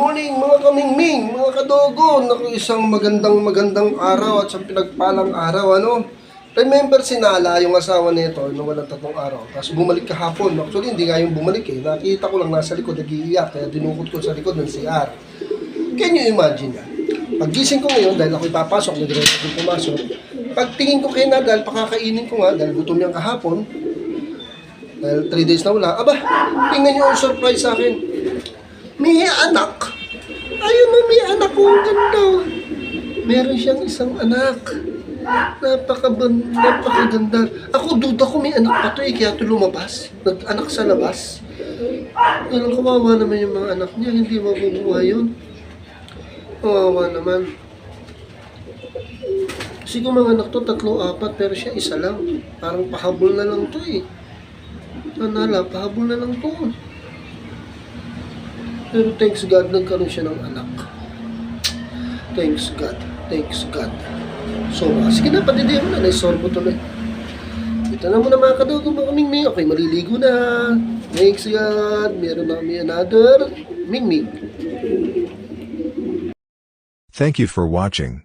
morning mga kamingming, mga kadogo. Naku, isang magandang araw at isang pinagpalang araw, ano? Remember si Nala, yung asawa nito, nung walang 3 araw. Tapos bumalik kahapon. Actually, hindi nga yung bumalik eh. Nakita ko lang nasa likod, nag-iiyak. Kaya dinukot ko sa likod ng CR. Can you imagine yan? Paggising ko ngayon, dahil ako'y papasok, nag-ready ko pumasok. Pagtingin ko kay Nadal, pakakainin ko nga, dahil gutom niyang kahapon. Dahil 3 days na wala. Aba, tingnan niyo ang surprise sa akin. May anak. Ayun na, may anak ko. Ang ganda. Meron siyang isang anak. Napakaganda. Ako, duda ko may anak pa to eh. Kaya ito lumabas. Nag-anak sa labas. Alam, kawawa naman yung mga anak niya. Hindi mabubuhay yun. Kawawa naman. Kasi kung mga anak to, 3, 4, pero siya isa lang. Parang pahabol na lang to eh. Nala, pahabol na lang to. Pero thanks God, nagkaroon siya ng anak. Thanks God. Thanks God. So, sige na, patidihan mo na. Naisorbo tuloy. Ito na muna mga kadogo, mga kamingming. Okay, maliligo na. Thanks God. Meron na kami another mingming. Thank you for watching.